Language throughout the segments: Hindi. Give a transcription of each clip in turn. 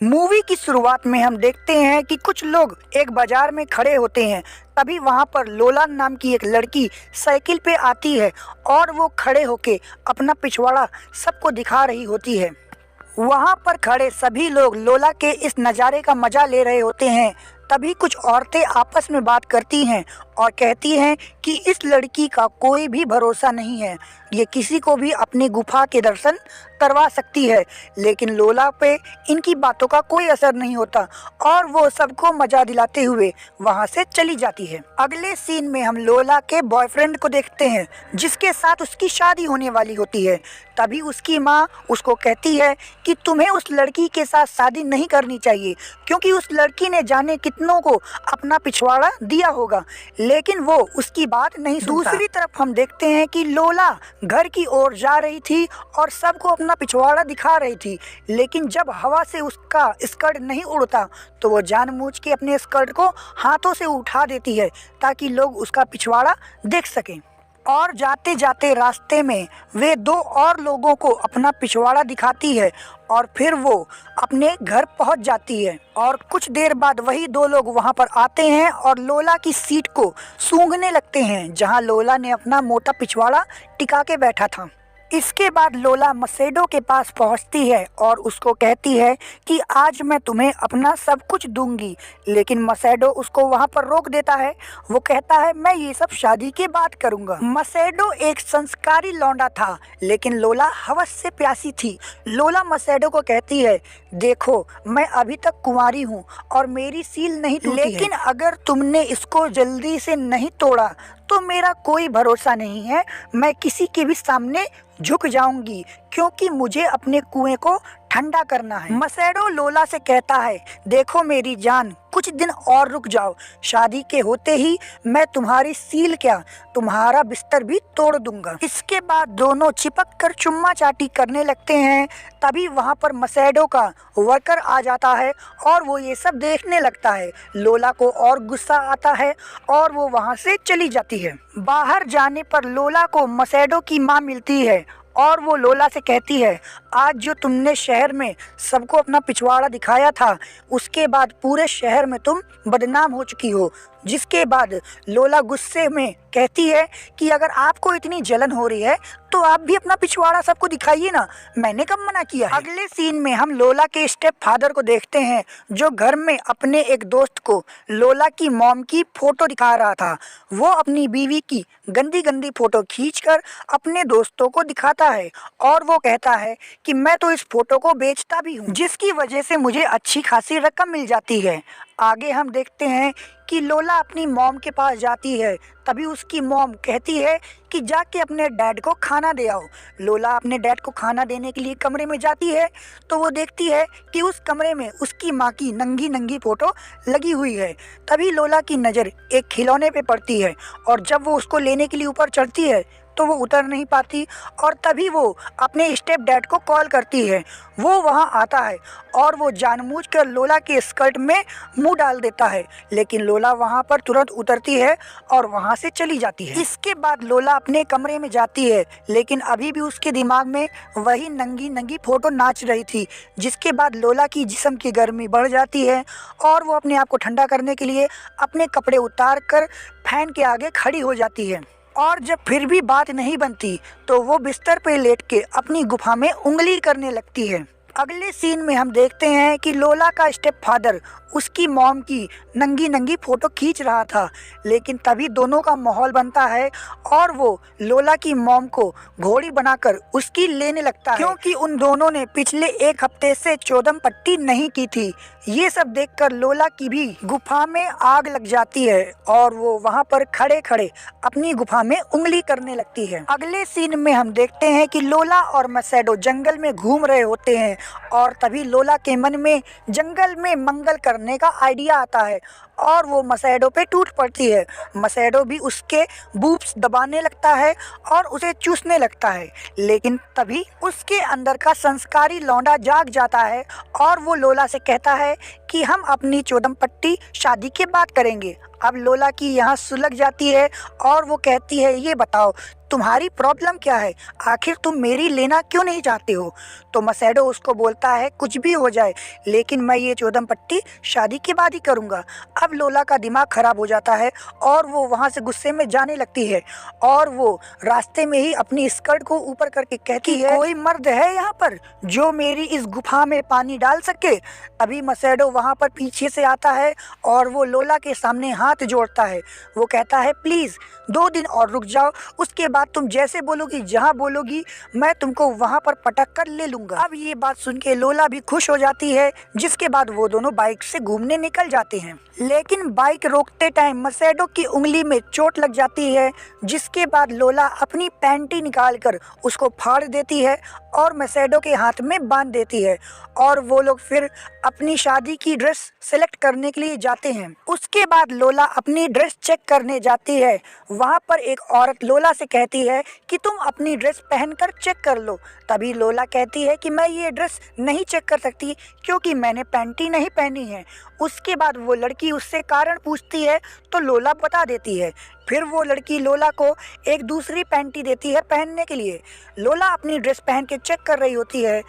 मूवी की शुरुआत में हम देखते हैं कि कुछ लोग एक बाजार में खड़े होते हैं। तभी वहां पर लोला नाम की एक लड़की साइकिल पे आती है और वो खड़े होके अपना पिछवाड़ा सबको दिखा रही होती है। वहां पर खड़े सभी लोग लोला के इस नज़ारे का मजा ले रहे होते हैं। तभी कुछ औरतें आपस में बात करती हैं और कहती हैं कि इस लड़की का कोई भी भरोसा नहीं है, ये किसी को भी अपनी गुफा के दर्शन करवा सकती है। लेकिन लोला पे इनकी बातों का कोई असर नहीं होता और वो सबको मजा दिलाते हुए वहां से चली जाती है। अगले सीन में हम लोला के बॉयफ्रेंड को देखते हैं जिसके साथ उसकी शादी होने वाली होती है। तभी उसकी माँ उसको कहती है कि तुम्हें उस लड़की के साथ शादी नहीं करनी चाहिए, क्योंकि उस लड़की ने जाने कितनों को अपना पिछवाड़ा दिया होगा, लेकिन वो उसकी बात नहीं सुनता। दूसरी तरफ हम देखते हैं कि लोला घर की ओर जा रही थी और सबको अपना पिछवाड़ा दिखा रही थी, लेकिन जब हवा से उसका स्कर्ट नहीं उड़ता तो वो जानबूझ के अपने स्कर्ट को हाथों से उठा देती है ताकि लोग उसका पिछवाड़ा देख सकें। और जाते जाते रास्ते में वे दो और लोगों को अपना पिछवाड़ा दिखाती है और फिर वो अपने घर पहुंच जाती है। और कुछ देर बाद वही दो लोग वहां पर आते हैं और लोला की सीट को सूंघने लगते हैं जहां लोला ने अपना मोटा पिछवाड़ा टिका के बैठा था। इसके बाद लोला मसेडो के पास पहुंचती है और उसको कहती है कि आज मैं तुम्हें अपना सब कुछ दूंगी, लेकिन मसेडो उसको वहां पर रोक देता है। वो कहता है मैं ये सब शादी के बाद करूंगा। मसेडो एक संस्कारी लौंडा था, लेकिन लोला हवस से प्यासी थी। लोला मसेडो को कहती है देखो मैं अभी तक कुंवारी हूँ और मेरी सील नहीं टूटी है, लेकिन अगर तुमने इसको जल्दी से नहीं तोड़ा तो मेरा कोई भरोसा नहीं है, मैं किसी के भी सामने झुक जाऊंगी क्योंकि मुझे अपने कुएं को ठंडा करना है। मसेडो लोला से कहता है देखो मेरी जान, कुछ दिन और रुक जाओ, शादी के होते ही मैं तुम्हारी सील क्या तुम्हारा बिस्तर भी तोड़ दूंगा। इसके बाद दोनों चिपक कर चुम्मा चाटी करने लगते हैं। तभी वहां पर मसेडो का वर्कर आ जाता है और वो ये सब देखने लगता है। लोला को और गुस्सा आता है और वो वहां से चली जाती है। बाहर जाने पर लोला को मसेडो की माँ मिलती है और वो लोला से कहती है आज जो तुमने शहर में सबको अपना पिछवाड़ा दिखाया था, उसके बाद पूरे शहर में तुम बदनाम हो चुकी हो। जिसके बाद लोला गुस्से में कहती है कि अगर आपको इतनी जलन हो रही है तो आप भी अपना पिछवाड़ा सबको दिखाइए ना, मैंने कब मना किया है। अगले सीन में हम लोला के स्टेप फादर को देखते हैं जो घर में अपने एक दोस्त को लोला की मॉम की फोटो दिखा रहा था। वो अपनी बीवी की गंदी गंदी फोटो खींचकर अपने दोस्तों को दिखाता है और वो कहता है कि मैं तो इस फोटो को बेचता भी हूँ, जिसकी वजह से मुझे अच्छी खासी रकम मिल जाती है। आगे हम देखते हैं कि लोला अपनी मॉम के पास जाती है। तभी उसकी मॉम कहती है कि जाके अपने डैड को खाना दे आओ। लोला अपने डैड को खाना देने के लिए कमरे में जाती है तो वो देखती है कि उस कमरे में उसकी माँ की नंगी नंगी फोटो लगी हुई है। तभी लोला की नज़र एक खिलौने पे पड़ती है और जब वो उसको लेने के लिए ऊपर चढ़ती है तो वो उतर नहीं पाती और तभी वो अपने स्टेप डैड को कॉल करती है। वो वहाँ आता है और वो जानबूझकर लोला के स्कर्ट में मुंह डाल देता है, लेकिन लोला वहाँ पर तुरंत उतरती है और वहाँ से चली जाती है। इसके बाद लोला अपने कमरे में जाती है, लेकिन अभी भी उसके दिमाग में वही नंगी नंगी फोटो नाच रही थी। जिसके बाद लोला की जिस्म की गर्मी बढ़ जाती है और वो अपने आप को ठंडा करने के लिए अपने कपड़े उतार कर फैन के आगे खड़ी हो जाती है। और जब फिर भी बात नहीं बनती तो वो बिस्तर पे लेट के अपनी गुफा में उंगली करने लगती है। अगले सीन में हम देखते हैं कि लोला का स्टेप फादर उसकी मॉम की नंगी नंगी फोटो खींच रहा था, लेकिन तभी दोनों का माहौल बनता है और वो लोला की मॉम को घोड़ी बनाकर उसकी लेने लगता है, क्योंकि उन दोनों ने पिछले एक हफ्ते से चौदम पट्टी नहीं की थी। ये सब देखकर लोला की भी गुफा में आग लग जाती है और वो वहाँ पर खड़े खड़े अपनी गुफा में उंगली करने लगती है। अगले सीन में हम देखते हैं कि लोला और मसेडो जंगल में घूम रहे होते हैं और तभी लोला के मन में जंगल में मंगल करने का आइडिया आता है और वो मसेडो पे टूट पड़ती है। मसेडो भी उसके बूब्स दबाने लगता है और उसे चूसने लगता है, लेकिन तभी उसके अंदर का संस्कारी लौंडा जाग जाता है और वो लोला से कहता है कि हम अपनी चौदमपट्टी शादी के बाद करेंगे। अब लोला की यहाँ सुलग जाती है और वो कहती है, ये बताओ तुम्हारी प्रॉब्लम क्या है, आखिर तुम मेरी लेना क्यों नहीं चाहते हो। तो मसेडो उसको बोलता है, कुछ भी हो जाए लेकिन मैं ये चौदमपट्टी शादी के बाद ही करूँगा। अब लोला का दिमाग खराब हो जाता है और वो वहाँ से गुस्से में जाने लगती है और वो रास्ते में ही अपनी स्कर्ट को ऊपर करके कहती है, कोई मर्द है यहाँ पर जो मेरी इस गुफा में पानी डाल सके। अभी मसेडो वहाँ पर पीछे से आता है और वो लोला के सामने हाथ जोड़ता है। वो कहता है, प्लीज़ 2 दिन और रुक जाओ, उसके बाद तुम जैसे बोलोगी, जहाँ बोलोगी मैं तुमको वहाँ पर पटक कर ले लूँगा। अब ये बात सुन के लोला भी खुश हो जाती है, जिसके बाद वो दोनों बाइक से घूमने निकल जाते हैं। लेकिन बाइक रोकते टाइम मसेडो की उंगली में चोट लग जाती है, जिसके बाद लोला अपनी पैंटी निकाल कर उसको फाड़ देती है और मसेडो के हाथ में बांध देती है और वो लोग फिर अपनी शादी की ड्रेस सेलेक्ट करने के लिए जाते हैं। उसके बाद लोला अपनी ड्रेस चेक करने जाती है। वहाँ पर एक औरत लोला से कहती है कि तुम अपनी ड्रेस पहनकर चेक कर लो। तभी लोला कहती है कि मैं ये ड्रेस नहीं चेक कर सकती क्योंकि मैंने पैंटी नहीं पहनी है। उसके बाद वो लड़की उससे कारण पूछती है तो लोला बता देती है। फिर वो लड़की लोला को एक दूसरी पैंटी देती है पहनने के लिए। लोला अपनी ड्रेस पहन के चेक कर रही होती है,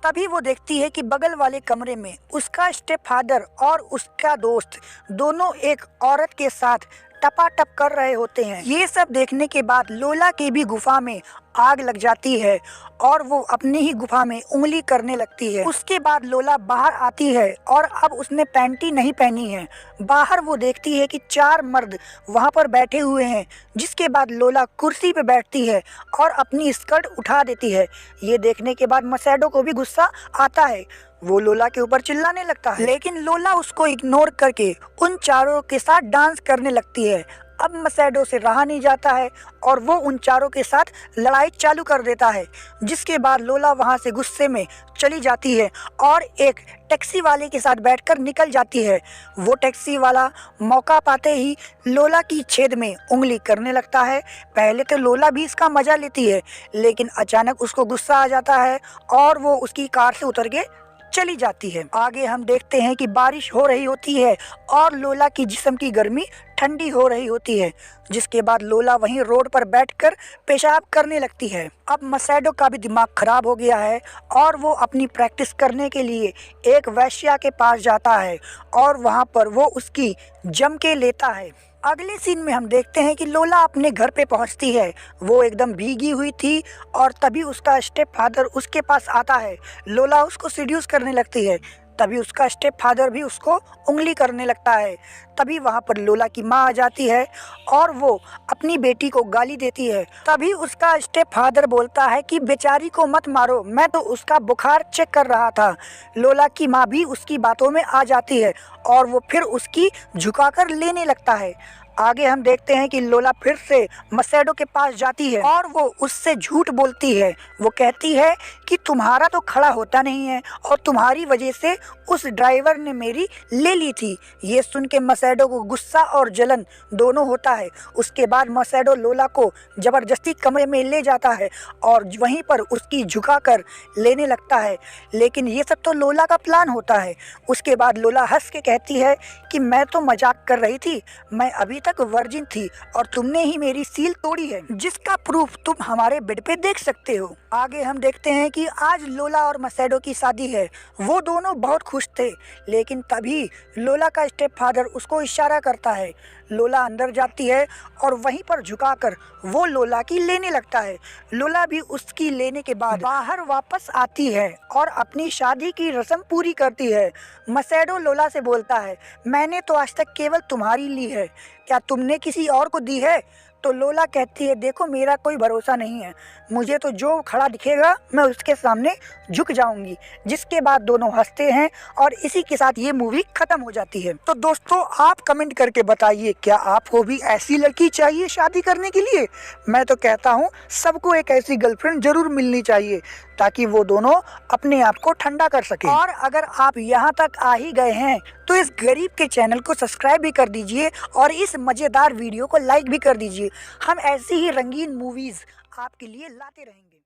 तभी वो देखती है कि बगल वाले कमरे में उसका स्टेप फादर और उसका दोस्त दोनों एक औरत के साथ टपाटप कर रहे होते हैं। ये सब देखने के बाद लोला के भी गुफा में आग लग जाती है और वो अपनी ही गुफा में उंगली करने लगती है। उसके बाद लोला बाहर आती है और अब उसने पैंटी नहीं पहनी है। बाहर वो देखती है कि 4 मर्द वहाँ पर बैठे हुए हैं, जिसके बाद लोला कुर्सी पे बैठती है और अपनी स्कर्ट उठा देती है। ये देखने के बाद मसेडो को भी गुस्सा आता है, वो लोला के ऊपर चिल्लाने लगता है, लेकिन लोला उसको इग्नोर करके उन चारों के साथ डांस करने लगती है। अब मसेडो से रहा नहीं जाता है और वो उन चारों के साथ लड़ाई चालू कर देता है, जिसके बाद लोला वहाँ से गुस्से में चली जाती है और एक टैक्सी वाले के साथ बैठकर निकल जाती है। वो टैक्सी वाला मौका पाते ही लोला की छेद में उंगली करने लगता है। पहले तो लोला भी इसका मजा लेती है, लेकिन अचानक उसको गुस्सा आ जाता है और वो उसकी कार से उतर के चली जाती है। आगे हम देखते हैं कि बारिश हो रही होती है और लोला की जिस्म की गर्मी ठंडी हो रही होती है, जिसके बाद लोला वहीं रोड पर बैठकर पेशाब करने लगती है। अब मसेडो का भी दिमाग खराब हो गया है और वो अपनी प्रैक्टिस करने के लिए एक वैश्या के पास जाता है और वहाँ पर वो उसकी जम के लेता है। अगले सीन में हम देखते हैं कि लोला अपने घर पे पहुंचती है। वो एकदम भीगी हुई थी और तभी उसका स्टेप फादर उसके पास आता है। लोला उसको सीड्यूस करने लगती है, तभी उसका स्टेप फादर भी उसको उंगली करने लगता है। तभी वहाँ पर लोला की माँ आ जाती है और वो अपनी बेटी को गाली देती है। तभी उसका स्टेप फादर बोलता है कि बेचारी को मत मारो, मैं तो उसका बुखार चेक कर रहा था। लोला की माँ भी उसकी बातों में आ जाती है और वो फिर उसकी झुकाकर लेने लगता है। आगे हम देखते हैं कि लोला फिर से मसेडो के पास जाती है और वो उससे झूठ बोलती है। वो कहती है कि तुम्हारा तो खड़ा होता नहीं है और तुम्हारी वजह से उस ड्राइवर ने मेरी ले ली थी। ये सुन के मसेडो को गुस्सा और जलन दोनों होता है। उसके बाद मसेडो लोला को ज़बरदस्ती कमरे में ले जाता है और वहीं पर उसकी झुकाकर लेने लगता है, लेकिन ये सब तो लोला का प्लान होता है। उसके बाद लोला हंस के कहती है कि मैं तो मजाक कर रही थी, मैं अभी तक वर्जिन थी और तुमने ही मेरी सील तोड़ी है, जिसका प्रूफ तुम हमारे बेड पे देख सकते हो। आगे हम देखते हैं कि आज लोला और मसेडो की शादी है। वो दोनों बहुत खुश थे, लेकिन तभी लोला का स्टेप फादर उसको इशारा करता है। लोला अंदर जाती है और वहीं पर झुकाकर वो लोला की लेने लगता है। लोला भी उसकी लेने के बाद बाहर वापस आती है और अपनी शादी की रस्म पूरी करती है। मसेडो लोला से बोलता है, मैंने तो आज तक केवल तुम्हारी ली है, क्या तुमने किसी और को दी है? तो लोला कहती है, देखो मेरा कोई भरोसा नहीं है, मुझे तो जो खड़ा दिखेगा मैं उसके सामने झुक जाऊंगी। जिसके बाद दोनों हंसते हैं और इसी के साथ ये मूवी खत्म हो जाती है। तो दोस्तों आप कमेंट करके बताइए, क्या आपको भी ऐसी लड़की चाहिए शादी करने के लिए? मैं तो कहता हूँ सबको एक ऐसी गर्लफ्रेंड जरूर मिलनी चाहिए, ताकि वो दोनों अपने आप को ठंडा कर सके। और अगर आप यहाँ तक आ ही गए हैं तो इस गरीब के चैनल को सब्सक्राइब भी कर दीजिए और इस मज़ेदार वीडियो को लाइक भी कर दीजिए। हम ऐसी ही रंगीन मूवीज़ आपके लिए लाते रहेंगे।